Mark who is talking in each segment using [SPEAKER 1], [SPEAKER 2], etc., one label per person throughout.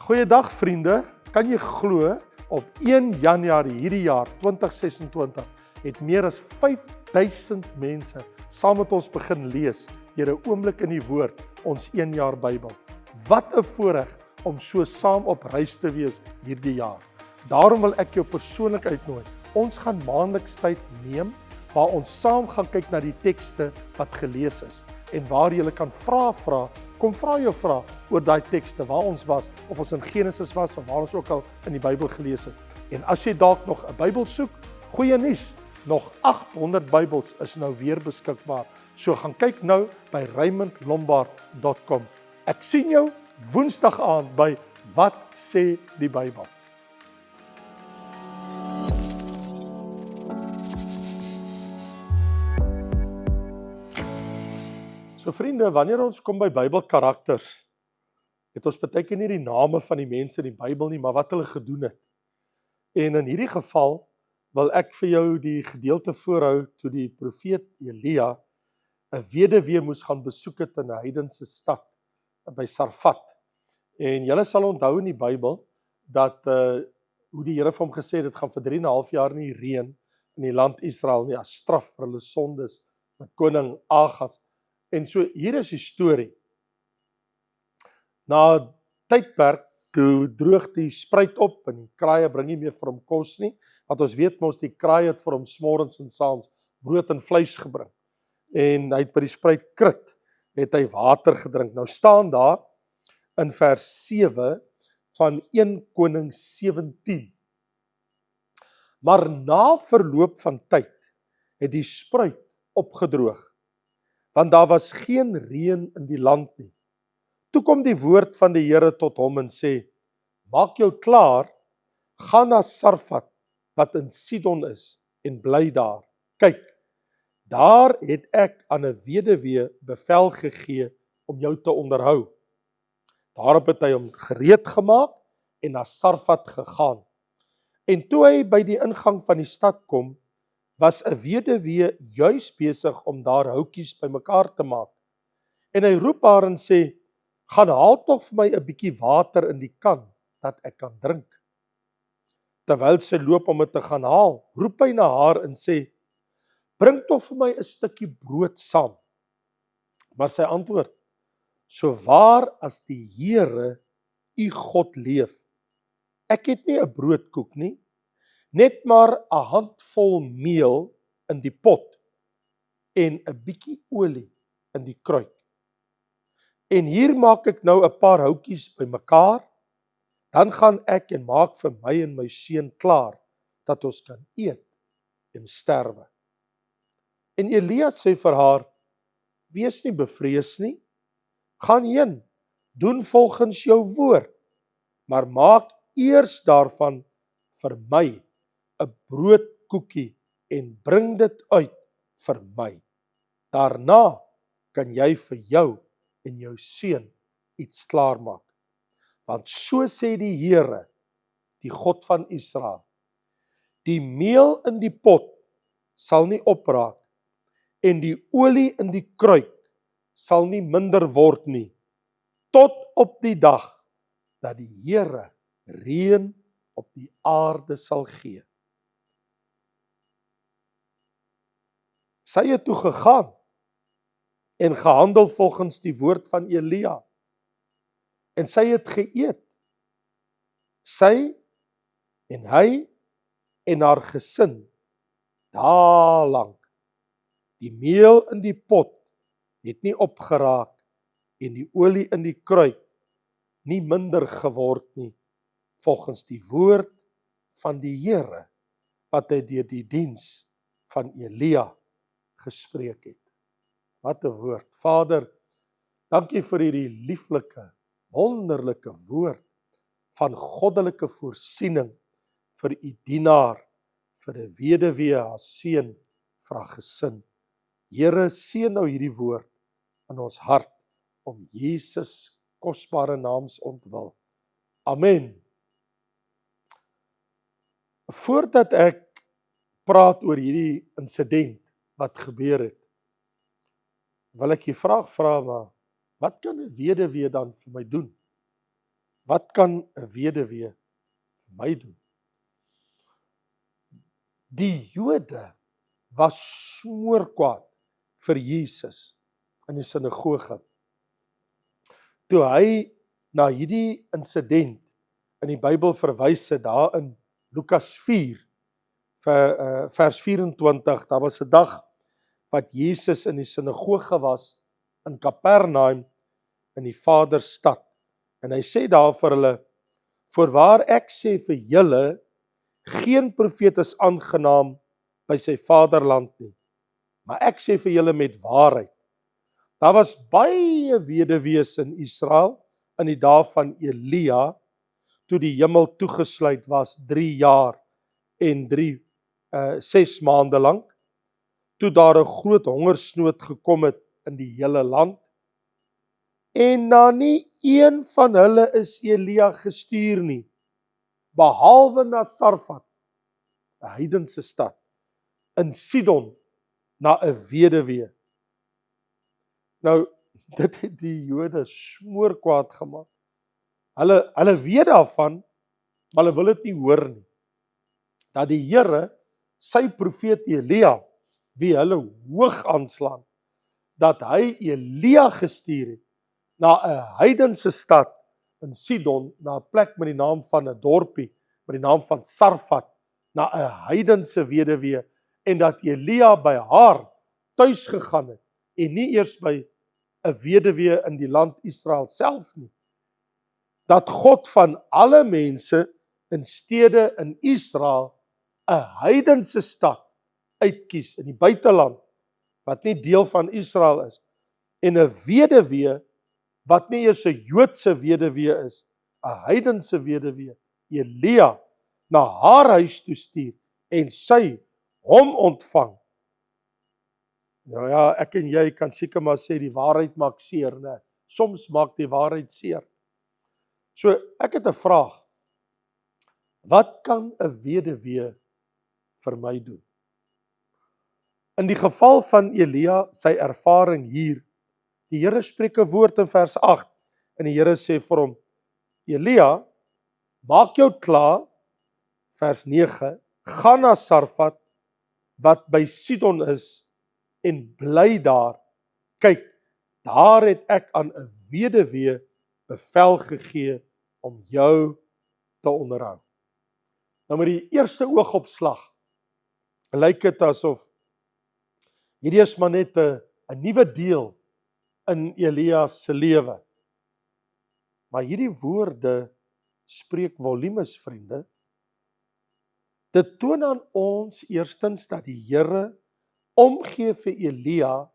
[SPEAKER 1] Goeiedag vriende, kan jy glo op 1 Januarie hierdie jaar 2026 het meer as 5000 mense saam met ons begin lees deur 'n oomblik in die woord, ons 1 jaar Bybel. Wat 'n voorreg om so saam op reis te wees hierdie jaar. Daarom wil ek jou persoonlik uitnooi. Ons gaan maandeliks tyd neem waar ons saam gaan kyk na die tekste wat gelees is en waar jy kan vra. Kom vra jou vrae oor daai tekste waar ons was, of ons in Genesis was of waar ons ook al in die Bybel gelees het. En as jy dalk nog 'n Bybel soek, goeie nuus, nog 800 Bybels is nou weer beskikbaar. So gaan kyk nou by raymondlombard.com. Ek sien jou Woensdag aand by Wat sê die Bybel? So vriende, wanneer ons kom by Bybelkarakters, het ons baie keer nie die name van die mense in die Bybel nie, maar wat hulle gedoen het. En in hierdie geval wil ek vir jou die gedeelte voorhou toe die profeet Elia 'n weduwee moes gaan besoek het in 'n heidense stad by Sarfat. En julle sal onthou in die Bybel dat hoe die Here vir hom gesê het, dit gaan vir 3,5 jaar nie reën in die land Israel nie, as straf vir hulle sondes met koning Agas. En so, hier is die storie. Na tydperk, toe droog die spruit op en die kraaie bring nie meer vir hom kos nie, want ons weet mos die kraai het vir hom smorgens en saans brood en vleis gebring. En hy het by die spruit Krit, het hy water gedrink. Nou staan daar in vers 7 van 1 Koning 17. Maar na verloop van tyd het die spruit opgedroog, want daar was geen reën in die land nie. Toe kom die woord van die Here tot hom en sê, maak jou klaar, gaan na Sarfat, wat in Sidon is, en bly daar. Kyk, daar het ek aan 'n weduwee bevel gegee om jou te onderhou. Daarop het hy hom gereed gemaak en na Sarfat gegaan. En toe hy by die ingang van die stad kom, was 'n weduwee juis besig om daar houtjies bymekaar te maak. En hy roep haar en sê, gaan haal tog vir my 'n bietjie water in die kan, dat ek kan drink. Terwyl sy loop om dit te gaan haal, roep hy na haar en sê, bring tog vir my 'n stukkie brood saam. Maar sy antwoord, so waar as die Here, u God leef, ek het nie 'n broodkoek nie, net maar 'n handvol meel in die pot en 'n bietjie olie in die kruik. En hier maak ek nou 'n paar houtjies bymekaar, dan gaan ek en maak vir my en my seun klaar, dat ons kan eet en sterwe. En Elia sê vir haar, wees nie bevrees nie, gaan heen, doen volgens jou woord, maar maak eers daarvan vir my 'n broodkoekie en bring dit uit vir my. Daarna kan jy vir jou en jou seun iets klaarmaak. Want so sê die Here, die God van Israel, die meel in die pot sal nie opraak en die olie in die kruik sal nie minder word nie, tot op die dag dat die Here reën op die aarde sal gee. Sy het toe gegaan en gehandel volgens die woord van Elia. En sy het geëet. Sy en hy en haar gesin, daar lank. Die meel in die pot het nie opgeraak en die olie in die kruik nie minder geword nie, volgens die woord van die Here, wat hy deur die diens van Elia gespreek het. Wat 'n woord. Vader, dankie vir hierdie lieflike, wonderlike woord van goddelike voorsiening vir u dienaar, vir 'n weduwee, haar seun, vir haar gesin. Here, seën nou hierdie woord in ons hart om Jesus kosbare naams ontwil. Amen. Voordat ek praat oor hierdie insident wat gebeur het, wil ek die vraag vra, maar wat kan 'n weduwee dan vir my doen? wat kan 'n weduwee vir my doen? Die Jode was smoorkwaad vir Jesus in die sinagoge. Toe hy na hierdie insident in die Bybel verwys het, daar in Lukas 4, vers 24, daar was 'n dag wat Jesus in die sinagoge was in Kapernaum in die Vader se stad. En hy sê daar vir hulle: "Voorwaar ek sê vir julle, geen profeet is aangenaam by sy vaderland nie. Maar ek sê vir julle met waarheid, daar was baie weduwees in Israel in die dae van Elia, toe die hemel toegesluit was 3 jaar en 6 maande lank, toe daar 'n groot hongersnood gekom het in die hele land, en na nie een van hulle is Elia gestuur nie, behalwe na Sarfat, 'n heidense stad, in Sidon, na 'n weduwee." Nou, dit het die Jode smoorkwaad gemaak. Hulle weet daarvan, maar hulle wil dit nie hoor nie. Dat die Here sy profeet Elia, wie hulle hoog aanslaan, dat hy Elia gestuur het na 'n heidense stad in Sidon, na 'n plek met die naam van 'n dorpie, met die naam van Sarfat, na 'n heidense weduwee, en dat Elia by haar tuis gegaan het, en nie eers by 'n weduwee in die land Israel self nie. Dat God van alle mense in stede in Israel 'n heidense stad uitkies in die buiteland, wat nie deel van Israel is, en 'n weduwee wat nie eers 'n Joodse weduwee is, 'n heidense weduwee, Elia, na haar huis toe stuur, en sy hom ontvang. Nou ja, ek en jy kan seker maar sê die waarheid maak seer, né? Soms maak die waarheid seer. So, ek het 'n vraag. Wat kan 'n weduwee vir my doen? In die geval van Elia, sy ervaring hier, die Here spreek 'n woord in vers 8, en die Here sê vir hom: Elia, maak jou klaar, vers 9, gaan na Sarfat, wat by Sidon is, en bly daar. Kyk, daar het ek aan 'n weduwee bevel gegee om jou te onderhou. Nou met die eerste oogopslag lyk dit asof hierdie is maar net 'n nuwe deel in Elia se lewe. Maar hierdie woorde spreek volumes, vriende. Dit toon aan ons eerstens dat die Here omgee vir Elia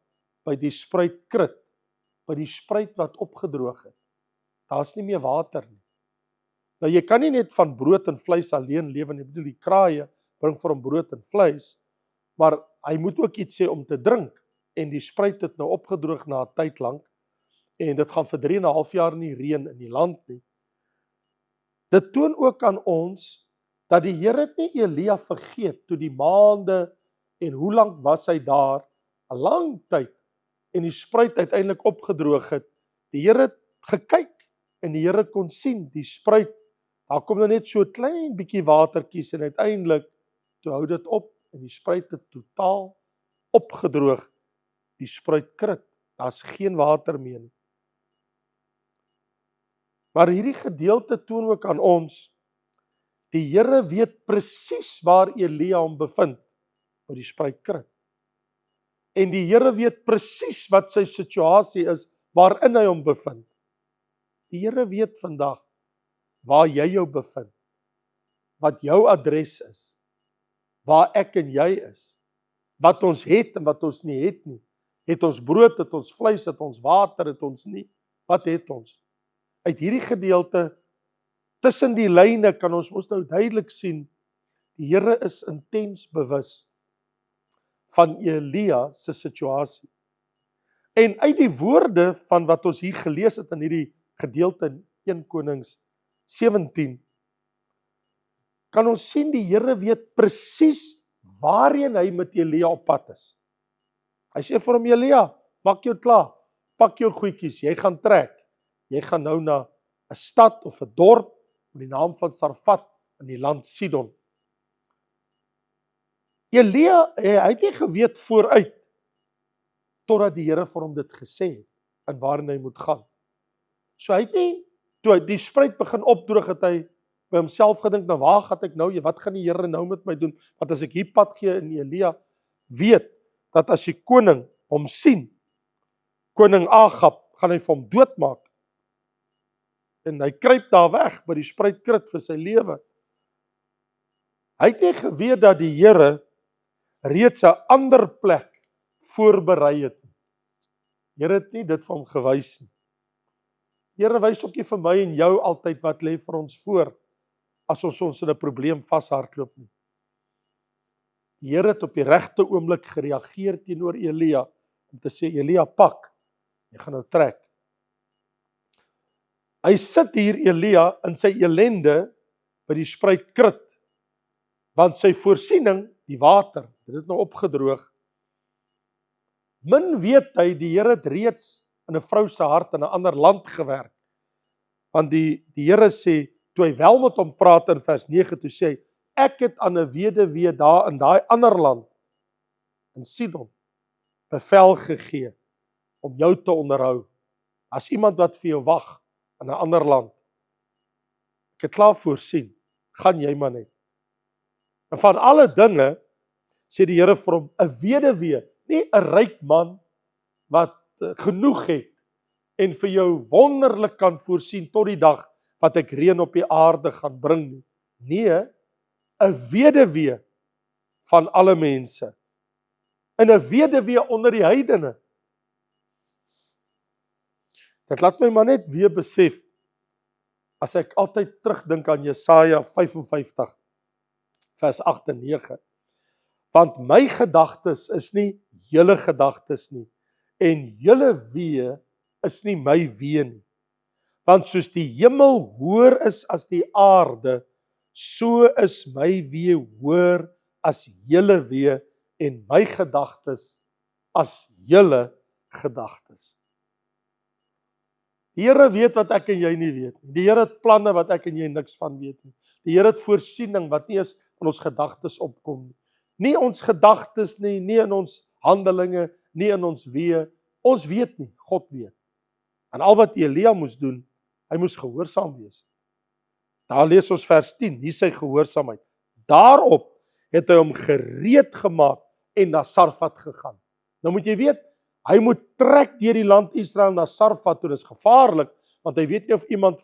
[SPEAKER 1] by die spruit Krit, by die spruit wat opgedroog het. Daar's nie meer water nie. Nou jy kan nie net van brood en vleis alleen lewe nie. Ek bedoel, die kraaie bring vir hom brood en vleis, maar hy moet ook iets hê om te drink, en die spruit het nou opgedroog na 'n tyd lank, en dit gaan vir 3,5 jaar nie reën in die land nie. Dit toon ook aan ons dat die Here het nie Elia vergeet toe die maande, en hoe lank was hy daar? 'n Lang tyd, en die spruit uiteindelik opgedroog het. Die Here het gekyk, en die Here kon sien, die spruit, daar kom nou net so 'n klein bietjie watertjies, en uiteindelik, toe hou dit op, en die spruit het totaal opgedroog, die spruit Krit. Daar's geen water meer nie. Maar hierdie gedeelte toon ook aan ons, die Here weet presies waar Elia hom bevind, by die spruit Krit. En die Here weet presies wat sy situasie is, waarin hy hom bevind. Die Here weet vandag waar jy jou bevind, wat jou adres is, waar ek en jy is, wat ons het en wat ons nie het nie. Het ons brood, het ons vleis, het ons water, het ons nie? Wat het ons? Uit hierdie gedeelte, tussen die lyne, kan ons mos nou duidelik sien, die Here is intens bewus van Elia se situasie. En uit die woorde van wat ons hier gelees het in hierdie gedeelte in 1 Konings 17, kan ons sien die Here weet presies waarheen hy met Elia op pad is. Hy sê vir hom: Elia, maak jou klaar, pak jou goedjies, jy gaan trek. Jy gaan nou na 'n stad of 'n dorp met die naam van Sarfat in die land Sidon. Elia, hy het nie geweet vooruit totdat die Here vir hom dit gesê het en waarheen hy moet gaan. So hy het nie, toe die spruit begin opdroog, het hy by homself gedink, nou waar gaan ek nou, wat gaan die Here nou met my doen? Want as ek hier pad gee in Elia, weet dat as die koning hom sien, koning Agab, gaan hy vir hom doodmaak. En hy kruip daar weg by die spruitkrit vir sy lewe. Hy het nie geweet dat die Here reeds 'n ander plek voorberei het. Die Here het nie dit vir hom gewys nie. Die Here wys ook nie vir my en jou altyd wat lê vir ons voor, as ons in 'n probleem vashardloop nie. Die Here het op die regte oomblik gereageer teenoor Elia, om te sê, Elia, pak, jy gaan nou trek. Hy sit hier, Elia, in sy elende, by die spruitkrit, want sy voorsiening, die water, dit het nou opgedroog. Min weet hy, die Here het reeds in 'n vrou se hart in 'n ander land gewerk. Want die Here sê, toe hy wel met hom praat in vers 9, toe sê hy, ek het aan 'n weduwee daar in daai ander land, in Sidon, bevel gegee, om jou te onderhou, as iemand wat vir jou wag, in 'n ander land. Ek het klaar voorsien, gaan jy maar net. En van alle dinge, sê die Here vir hom, 'n weduwee, nie 'n ryk man, wat genoeg het, en vir jou wonderlik kan voorsien, tot die dag, wat ek reën op die aarde gaan bring nie. Nee, 'n weduwee van alle mense. En 'n weduwee onder die heidene. Dit laat my maar net weer besef, as ek altyd terugdink aan Jesaja 55, vers 8 en 9. Want my gedagtes is nie julle gedagtes nie, en julle weë is nie my weë nie. Want soos die hemel hoër is as die aarde, so is my weë hoër as julle weë, en my gedagtes as julle gedagtes. Die Here weet wat ek en jy nie weet nie. Die Here het planne wat ek en jy niks van weet nie. Die Here het voorsiening wat nie eens in ons gedagtes opkom nie. Nie ons gedagtes nie, nie in ons handelinge, nie in ons weë. Ons weet nie, God weet. En al wat Elia moes doen, hy moes gehoorsaam wees. Daar lees ons vers 10, hier sy gehoorsaamheid. Daarop het hy hom gereed gemaak en na Sarfat gegaan. Nou moet jy weet, hy moet trek deur die land Israel na Sarfat toe. Dit is gevaarlik, want hy weet nie of iemand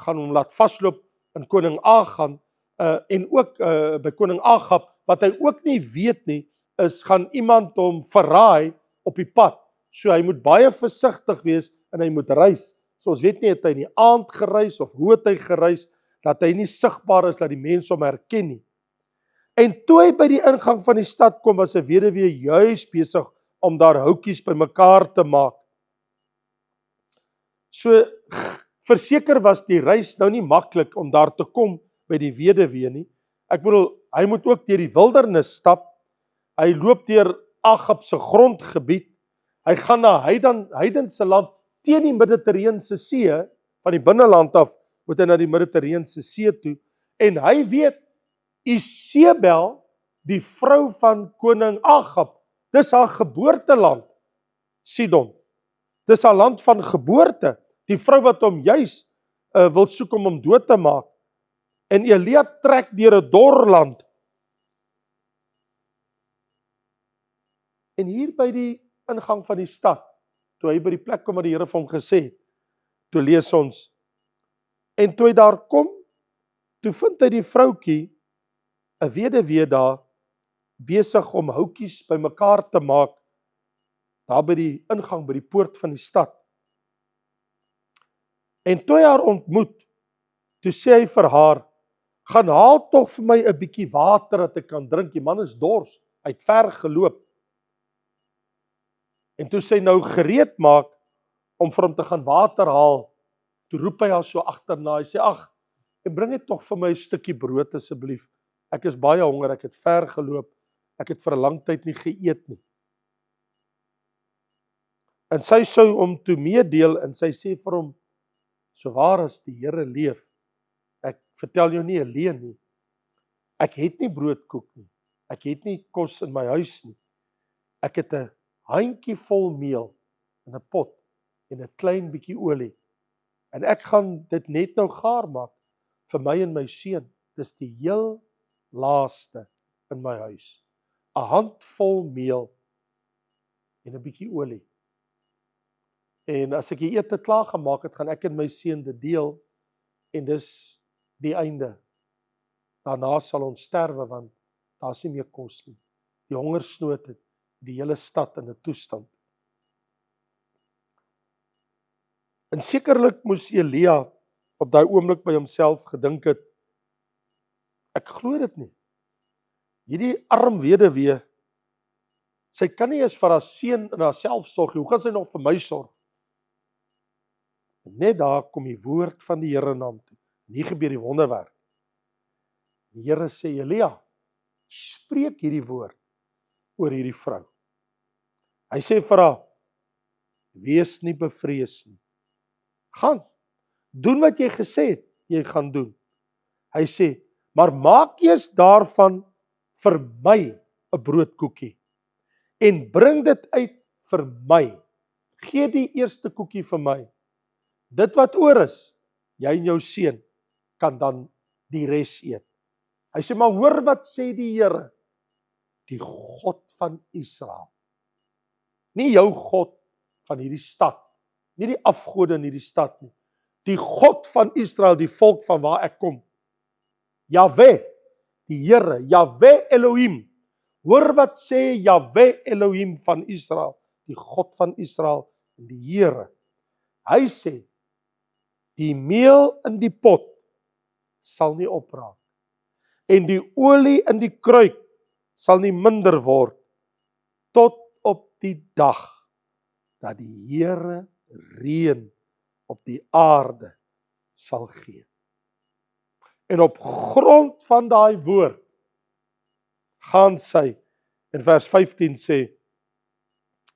[SPEAKER 1] gaan hom laat vasloop in koning Agab, en ook by koning Agab, wat hy ook nie weet nie, is gaan iemand hom verraai op die pad. So hy moet baie versigtig wees en hy moet reis. So ons weet nie, het hy in die aand gereis of hoe het hy gereis, dat hy nie sigbaar is, dat die mense hom herken nie. En toe hy by die ingang van die stad kom, was 'n weduwee juis besig om daar houtjies bymekaar te maak. So verseker was die reis nou nie maklik om daar te kom by die weduwee nie. Ek bedoel, hy moet ook deur die wildernis stap. Hy loop deur Agab se grondgebied. Hy gaan na heidense land teen die Middellandse See, van die binneland af moet hy na die Middellandse See toe. En hy weet, Isebel, die vrou van koning Agab, dis haar geboorteland, Sidon. Dis haar land van geboorte. Die vrou wat hom juis wil soek om hom dood te maak. En Elia trek deur 'n dor land. En hier by die ingang van die stad, toe hy by die plek kom wat die Here vir hom gesê het, toe lees ons, en toe hy daar kom, toe vind hy die vroutjie, 'n weduwee daar, besig om houtjies bymekaar te maak, daar by die ingang, by die poort van die stad. En toe hy haar ontmoet, toe sê hy vir haar, gaan haal tog vir my 'n bietjie water dat ek kan drink, die man is dors, hy het ver geloop. En toe sy nou gereed maak, om vir hom te gaan water haal, toe roep hy haar so agterna, hy sê, ag, en bring net tog vir my 'n stukkie brood asseblief, ek is baie honger, ek het ver geloop, ek het vir 'n lang tyd nie geëet nie. En sy sou hom toe meedeel, en sy sê vir hom, So waar as die Here leef, ek vertel jou nie alleen nie, ek het nie broodkoek nie, ek het nie kos in my huis nie, ek het 'n handjie vol meel in 'n pot en 'n klein bietjie olie, en ek gaan dit net nou gaar maak vir my en my seun. Dis die heel laaste in my huis. 'n handvol meel en 'n bietjie olie. En as ek die ete klaar gemaak het, gaan ek en my seun dit deel, en dis die einde. Daarna sal ons sterwe, want daar's nie meer kos nie. Die hongersnood het die hele stad in 'n toestand. En sekerlik moes Elia op daai oomblik by homself gedink het, ek glo dit nie. Hierdie arm weduwee, sy kan nie eens vir haar seun en haarself sorg, hoe gaan sy nog vir my sorg? En net daar kom die woord van die Here na hom toe. Nie gebeur die wonderwerk. Die Here sê, Elia, spreek hierdie woord oor hierdie vrou. Hy sê vir haar, wees nie bevrees nie. Gaan, doen wat jy gesê het, jy gaan doen. Hy sê, maar maak eers daarvan vir my 'n broodkoekie en bring dit uit vir my. Gee die eerste koekie vir my. Dit wat oor is, jy en jou seun kan dan die res eet. Hy sê, maar hoor wat sê die Here, die God van Israel. Nie jou God van hierdie stad, nie die afgode in hierdie stad nie. Die God van Israel, die volk van waar ek kom. Jahwe, die Here, Jahwe Elohim. Hoor wat sê Jahwe Elohim van Israel, die God van Israel en die Here. Hy sê, die meel in die pot sal nie opraak en die olie in die kruik sal nie minder word tot op die dag dat die Here reën op die aarde sal gee. En op grond van daai woord gaan sy, in vers 15 sê,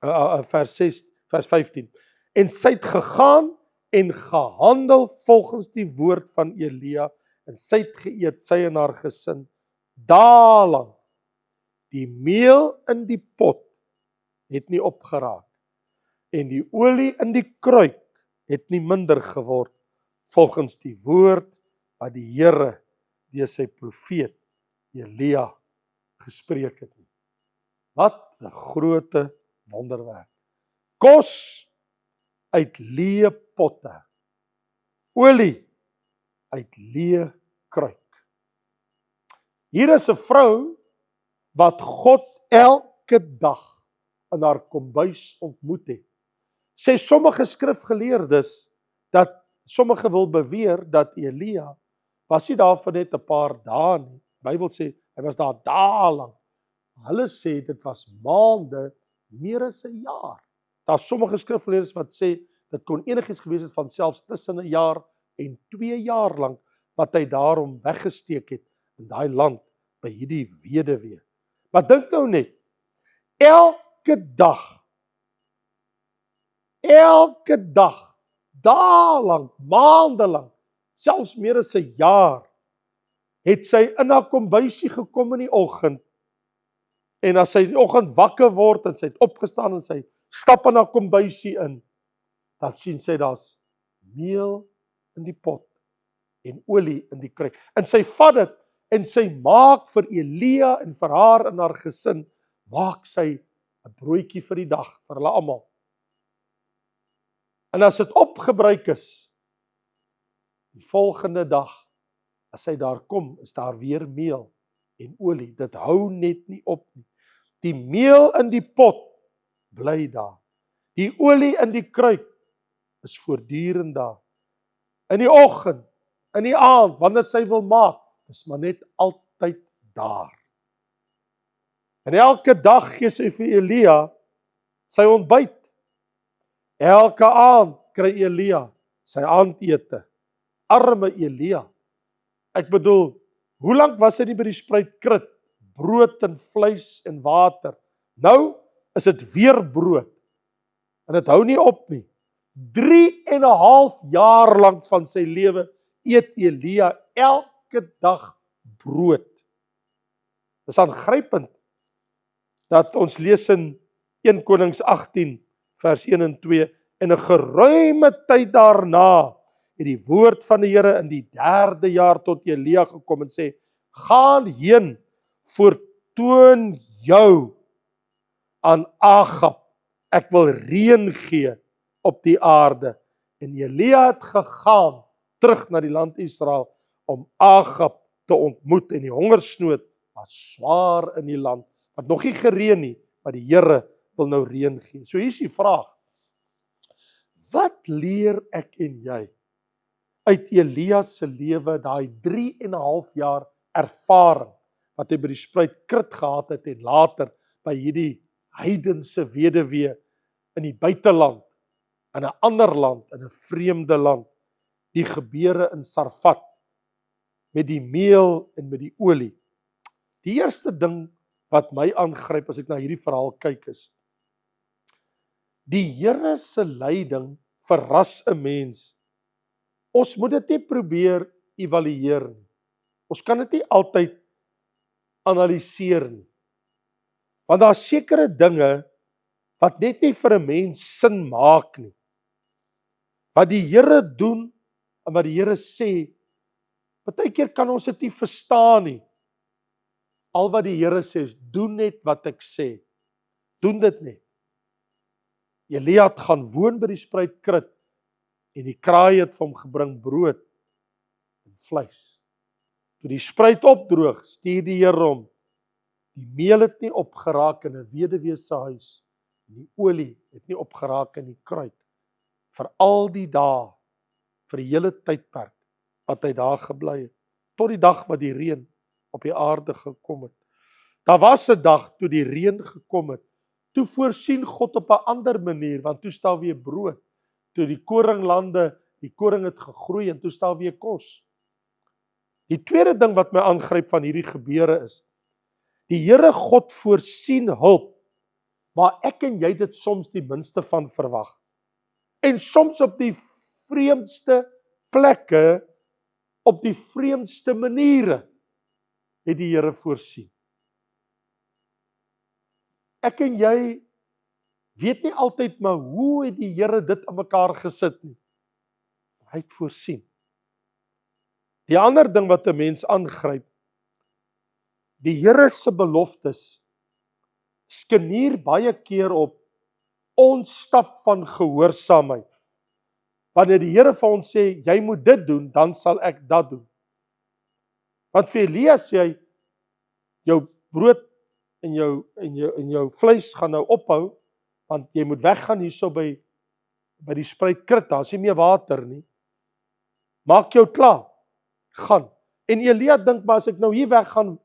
[SPEAKER 1] vers 15, en sy het gegaan en gehandel volgens die woord van Elia, en sy het geëet, sy en haar gesin, daelang. Die meel in die pot het nie opgeraak, en die olie in die kruik het nie minder geword, volgens die woord wat die Here deur sy profeet Elia gespreek het nie. Wat 'n groote wonderwerk. Kos uit leë potte. Olie uit leë kruik. Hier is 'n vrou wat God elke dag in haar kombuis ontmoet het. Sê sommige skrifgeleerdes dat sommige wil beweer dat Elia was nie daar vir net 'n paar dae nie. Die Bybel sê hy was daar dae lank. Hulle sê dit was maande, meer as 'n jaar. Daar sommige skrifgeleerdes wat sê dit kon enigiets gewees het van selfs tussen 'n jaar en 2 jaar lank wat hy daarom weggesteek het in daai land by hierdie weduwee. Maar dink nou net, elke dag, dae lank, maande lank, selfs meer as 'n jaar, het sy in haar kombuisie gekom in die oggend, en as sy in die oggend wakker word, en sy het opgestaan, en sy stap in haar kombuisie in, dan sien sy daar's meel in die pot, en olie in die kruik, en sy vat dit, en sy maak vir Elia, en vir haar en haar gesin, maak sy 'n broodjie vir die dag, vir hulle almal. En as dit opgebruik is, die volgende dag, as hy daar kom, is daar weer meel en olie. Dit hou net nie op nie. Die meel in die pot bly daar. Die olie in die kruik is voortdurend daar. In die oggend, in die aand, wanneer sy wil maak, is maar net altyd daar. En elke dag gee sy vir Elia sy ontbyt. Elke aand kry Elia sy aandete. Arme Elia. Ek bedoel, hoe lank was hy nie by die spruitkrit? Brood en vleis en water. Nou is dit weer brood. En dit hou nie op nie. 3,5 jaar lank van sy lewe eet Elia elke dag brood. Dis aangrypend dat ons lees in 1 Konings 18 vers 1 en 2, en 'n geruime tyd daarna het die woord van die Here in die 3de jaar tot Elia gekom en sê, gaan heen, vertoon jou aan Agab, ek wil reën gee op die aarde. En Elia het gegaan terug na die land Israel om Agab te ontmoet, en die hongersnood was swaar in die land, wat nog nie gereën nie, maar die Here wil nou reën gee. So hier is die vraag, wat leer ek en jy uit Elia se lewe, daai 3,5 jaar ervaring, wat hy by die spruitkrit gehad het, en later by hierdie heidense weduwee in die buiteland, in 'n ander land, in 'n vreemde land, die gebeure in Sarfat, met die meel en met die olie. Die eerste ding wat my aangryp as ek na hierdie verhaal kyk is, die Here se leiding verras 'n mens. Ons moet dit nie probeer evalueer nie. Ons kan dit nie altyd analiseer nie. Want daar is sekere dinge wat net nie vir 'n mens sin maak nie. Wat die Here doen en wat die Here sê, partykeer kan ons dit nie verstaan nie. Al wat die Here sê is, doen net wat ek sê. Doen dit net. Elia het gaan woon by die spruitkrit, en die kraai het vir hom gebring brood en vleis. Toe die spruit opdroog, stuur die Here hom. Die meel het nie opgeraak in 'n weduwee se huis, en die olie het nie opgeraak in die kruik, vir al die dae, vir die hele tydperk, wat hy daar gebly het, tot die dag wat die reën op die aarde gekom het. Daar was 'n dag toe die reën gekom het, toe voorsien God op 'n ander manier, want toe staan weer brood, toe die koringlande, die koring het gegroei, en toe staan weer kos. Die tweede ding wat my aangryp van hierdie gebeure is, die Here God voorsien hulp, waar ek en jy dit soms die minste van verwag. En soms op die vreemdste plekke, op die vreemdste maniere, het die Here voorsien. Ek en jy weet nie altyd, maar hoe het die Here dit in mekaar gesit nie? Hy het voorsien. Die ander ding wat 'n mens aangryp, die Here se beloftes skenier baie keer op ons stap van gehoorsaamheid. Wanneer die Here vir ons sê, jy moet dit doen, dan sal ek dat doen. Want vir Elia sê hy, jou brood en jou vleis gaan nou ophou, want jy moet weggaan hierso by die spruitkrit, daar is nie meer water nie. Maak jou klaar, gaan. En Elia dink, maar as ek nou hier weggaan,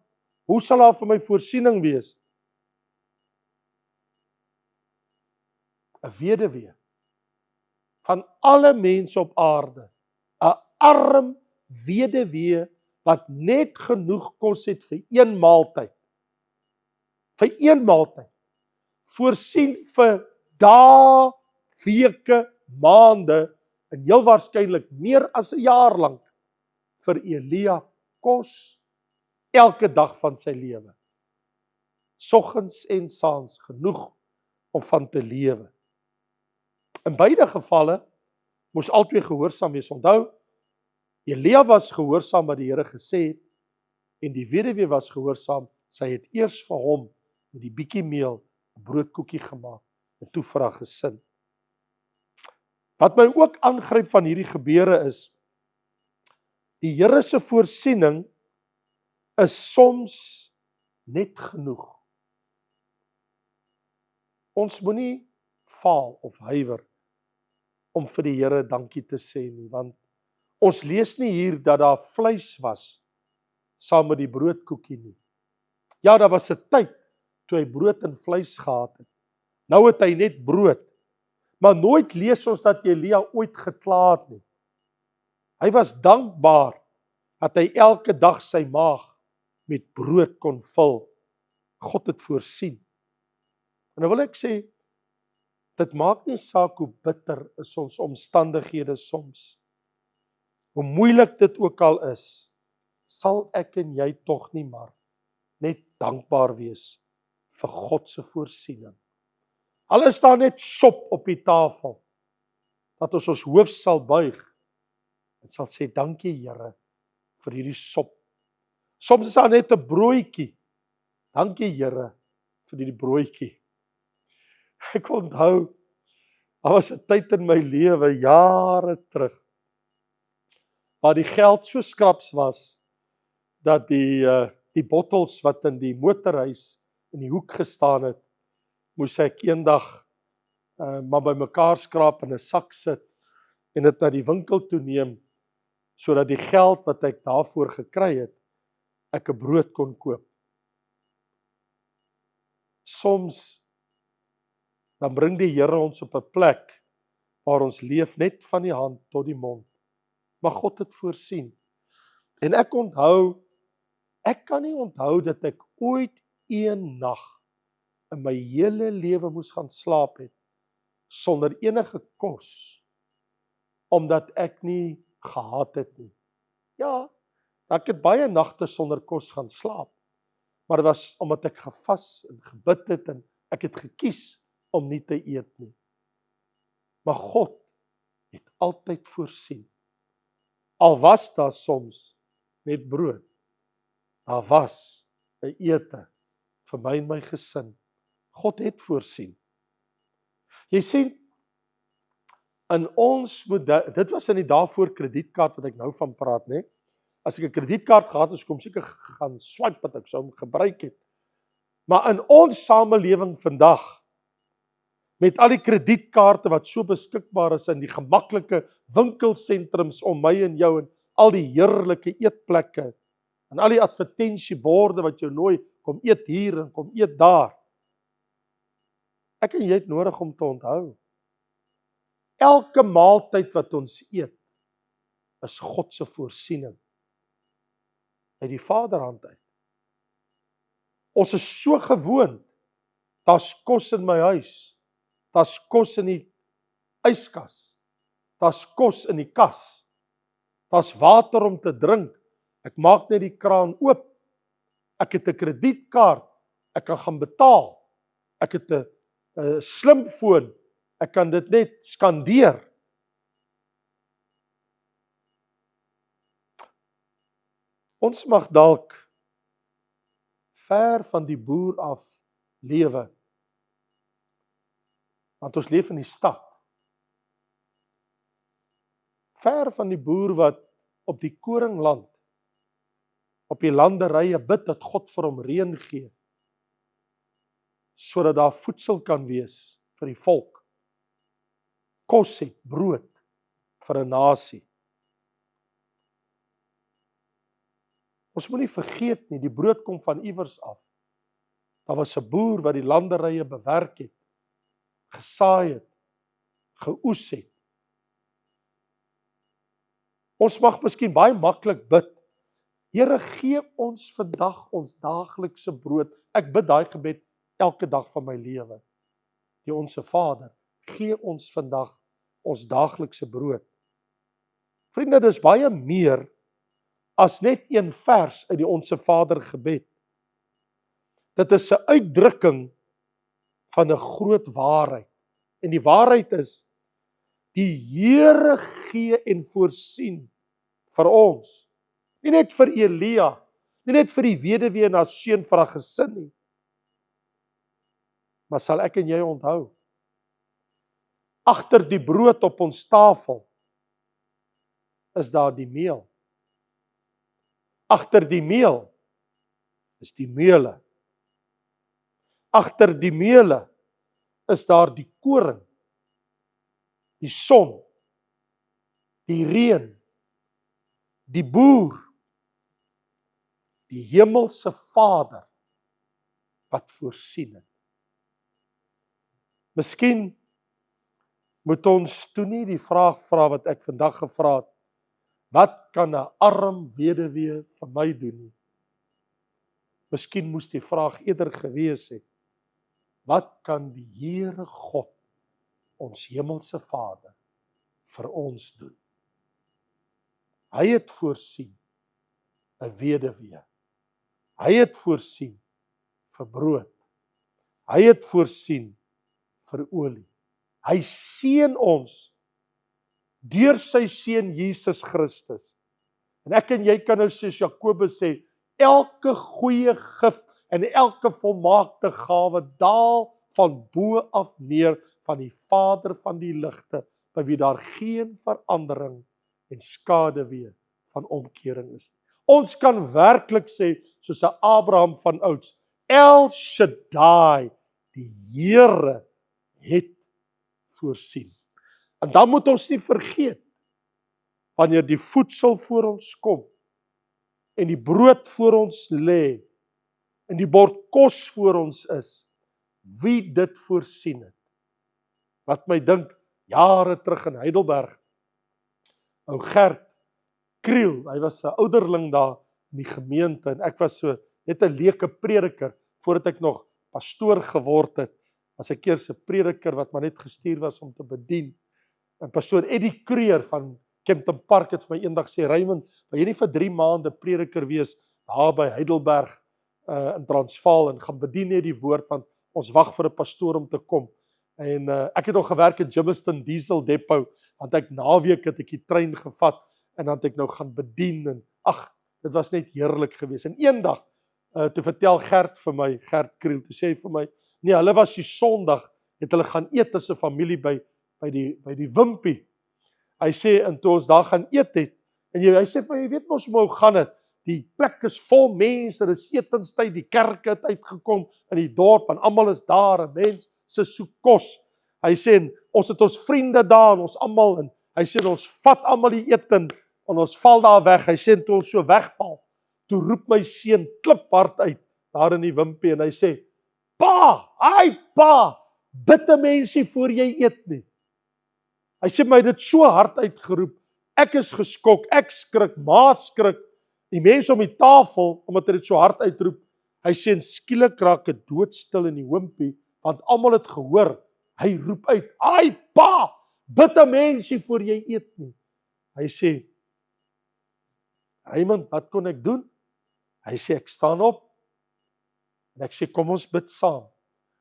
[SPEAKER 1] hoe sal daar vir my voorsiening wees? 'n weduwee van alle mense op aarde, 'n arm weduwee wat net genoeg kos het vir een maaltyd. Vir een maaltyd. Voorsien vir dae, weke, maande, en heel waarskynlik meer as 'n jaar lank vir Elia kos elke dag van sy lewe. Soggens en saans genoeg om van te lewe. In beide gevalle moes albei gehoorsaam wees. Onthou, Elia was gehoorsaam wat die Here gesê het, en die weduwee was gehoorsaam. Sy het eers vir hom met die bietjie meel 'n broodkoekie gemaak, en toe vir haar gesin. Wat my ook aangryp van hierdie gebeure is, die Here se voorsiening is soms net genoeg. Ons moenie faal of huiwer om vir die Here dankie te sê nie, want ons lees nie hier dat daar vleis was saam met die broodkoekie nie. Ja, daar was 'n tyd toe hy brood en vleis gehad het. Nou het hy net brood. Maar nooit lees ons dat Elia ooit gekla het nie. Hy was dankbaar dat hy elke dag sy maag met brood kon vul. God het voorsien. En nou wil ek sê, Dit maak nie saak hoe bitter is ons omstandighede soms. Hoe moeilik dit ook al is, sal ek en jy tog nie maar net dankbaar wees vir God se voorsiening. Al is daar net sop op die tafel, dat ons hoof sal buig en sal sê, dankie Here vir hierdie sop. Soms is daar net 'n broodjie. Dankie Here vir hierdie broodjie. Ek onthou, daar was 'n tyd in my lewe, jare terug, waar die geld so skraps was, dat die bottels wat in die motorhuis in die hoek gestaan het, moes ek eendag maar by mekaar skraap in 'n sak sit en dit na die winkel toe neem, sodat die geld wat ek daarvoor gekry het, ek 'n brood kon koop. Soms dan bring die Here ons op 'n plek waar ons leef net van die hand tot die mond. Maar God het voorsien. En ek kan nie onthou dat ek ooit een nag in my hele lewe moes gaan slaap het sonder enige kos, omdat ek nie gehad het nie. Ja, ek het baie nagte sonder kos gaan slaap, maar dit was omdat ek gevas en gebid het en ek het gekies om nie te eet nie. Maar God het altyd voorsien. Al was daar soms net brood, daar was 'n ete vir my en my gesin. God het voorsien. Jy sien, in ons dit was in die dae voor kredietkaart wat ek nou van praat, né? As ek 'n kredietkaart gehad het, kom seker gaan swipe wat ek sou gebruik het. Maar in ons samelewing vandag, met al die kredietkaarte wat so beskikbaar is in die gemaklike winkelsentrums om my en jou en al die heerlike eetplekke en al die advertensieborde wat jou nooi, kom eet hier en kom eet daar. Ek en jy het nodig om te onthou, elke maaltyd wat ons eet, is God se voorsiening uit die Vaderhand uit. Ons is so gewoond, daar's kos in my huis, daar's kos in die yskas, daar's kos in die kas, daar's water om te drink, ek maak net die kraan oop, ek het 'n kredietkaart, ek kan gaan betaal, ek het 'n slimfoon, ek kan dit net skandeer. Ons mag dalk ver van die boer af lewe, want ons leef in die stad. Ver van die boer wat op die koringland, op die landerye bid dat God vir hom reën gee, sodat daar voedsel kan wees vir die volk. Kos het, brood vir 'n nasie. Ons moet nie vergeet nie, die brood kom van iewers af. Daar was 'n boer wat die landerye bewerk het, gesaai het, geoes het. Ons mag miskien baie maklik bid, Here, gee ons vandag ons daaglikse brood. Ek bid daai gebed elke dag van my lewe. Die Onse Vader, gee ons vandag ons daaglikse brood. Vriende, dis baie meer as net een vers uit die Onse Vader gebed. Dit is 'n uitdrukking van 'n groot waarheid. En die waarheid is, die Here gee en voorsien vir ons. Nie net vir Elia, nie net vir die weduwee en haar seun vir haar gesin nie. Maar sal ek en jy onthou, agter die brood op ons tafel is daar die meel. Agter die meel is die meule. Agter die meule is daar die koring, die son, die reën, die boer, die hemelse Vader wat voorsien het. Miskien moet ons toe nie die vraag vra wat ek vandag gevra het, wat kan 'n arm weduwee vir my doen nie? Miskien moes die vraag eerder gewees het, wat kan die Here God ons hemelse Vader vir ons doen. Hy het voorsien 'n weduwee. Hy het voorsien vir brood. Hy het voorsien vir olie. Hy seën ons deur sy seun Jesus Christus. En ek en jy kan nou soos Jakobus sê, elke goeie gif en elke volmaakte gawe daal van bo af neer van die Vader van die ligte, by wie daar geen verandering en skaduwee van omkering is. Ons kan werklik sê, soos 'n Abraham van ouds, El Shaddai, die Here het voorsien. En dan moet ons nie vergeet, wanneer die voedsel voor ons kom, en die brood voor ons lê, en die bord kos voor ons is, wie dit voorsien het. Wat my dink, jare terug in Heidelberg, ou Gert Kriel, hy was 'n ouderling daar in die gemeente, en ek was so net 'n leuke prediker, voordat ek nog pastoor geword het, was ek eers 'n prediker wat maar net gestuur was om te bedien. En pastoor Eddie Kreer van Kempton Park het vir my eendag sê, Raymond, wil jy nie vir 3 maande prediker wees, daar by Heidelberg, in Transvaal, en gaan bedien net die woord, want ons wag vir 'n pastoor om te kom. En ek het nog gewerk in Germiston Diesel Depot, want ek naweek het ek die trein gevat, en dan het ek nou gaan bedien, en dit was net heerlik geweest. En eendag, toe vertel Gert vir my, Gert Kriel, toe sê hy vir my, nee, hulle was die Sondag, het hulle gaan eet as 'n familie by die Wimpie. Hy sê, en toe ons daar gaan eet het, en hy sê vir my, jy weet mos hoe gaan het, die plek is vol mense, dit is etenstyd, die kerk het uitgekom in die dorp, en almal is daar, en mense soek kos. Hy sê, en ons het ons vriende daar, en ons almal, en hy sê, ons vat almal die eten, en ons val daar weg. Hy sê, toe ons so wegval, toe roep my seun kliphard uit, daar in die Wimpie, en hy sê, pa, bid 'n mens nie voor jy eet nie. Hy sê my dit so hard uitgeroep, ek is geskok, ek skrik, ma skrik, die mense om die tafel, omdat hy dit so hard uitroep, hy sê, en skielik raak dit doodstil in die Wimpie, want almal het gehoor, hy roep uit, pa, bid 'n mens nie voor jy eet nie. Hy sê, Raymond, wat kon ek doen? Hy sê, ek staan op, en ek sê, kom ons bid saam,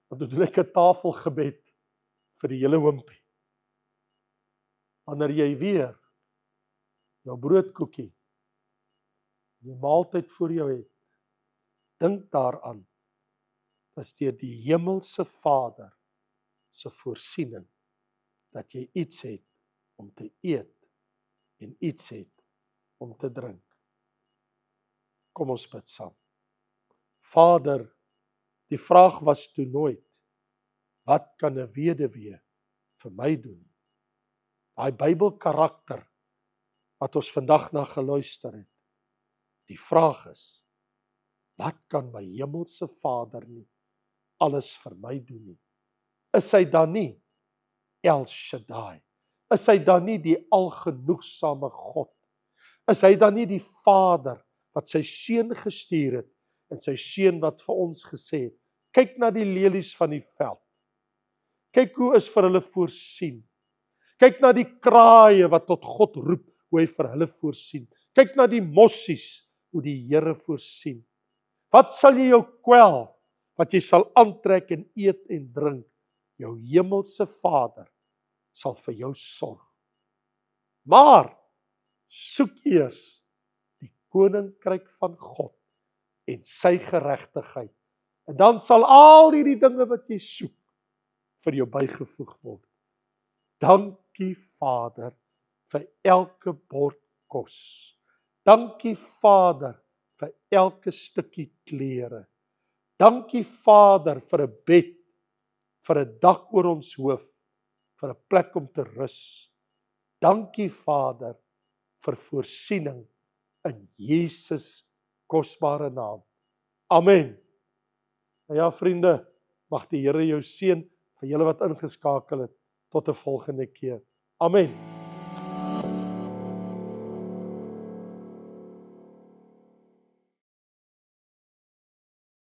[SPEAKER 1] want toe doen ek 'n tafelgebed vir die hele Wimpie. Wanneer jy weer jou broodkoekie, die maaltyd voor jou het, dink daaraan, dat deur die hemelse Vader se voorsiening, dat jy iets het om te eet, en iets het om te drink. Kom ons bid saam. Vader, die vraag was toe nooit, wat kan 'n weduwee vir my doen? Daai Bybelkarakter, wat ons vandag na geluister het, die vraag is, wat kan my hemelse Vader nie alles vir my doen nie? Is hy dan nie El Shaddai? Is hy dan nie die algenoegsame God? Is hy dan nie die Vader wat sy seun gestuur het, en sy seun wat vir ons gesê het, kyk na die lelies van die veld, kyk hoe is vir hulle voorsien, kyk na die kraaie wat tot God roep, hoe hy vir hulle voorsien, kyk na die mossies, hoe die Here voorsien. Wat sal jy jou kwel, wat jy sal aantrek en eet en drink? Jou hemelse Vader sal vir jou sorg. Maar, soek eers die koninkryk van God en sy geregtigheid. En dan sal al hierdie dinge wat jy soek vir jou bygevoeg word. Dankie Vader vir elke bord kos. Dankie Vader vir elke stukkie klere. Dankie Vader vir 'n bed, vir 'n dak oor ons hoof, vir 'n plek om te rus. Dankie Vader vir voorsiening in Jesus kosbare naam. Amen. Nou ja vriende, mag die Here jou seën, vir julle wat ingeskakel het, tot 'n volgende keer. Amen.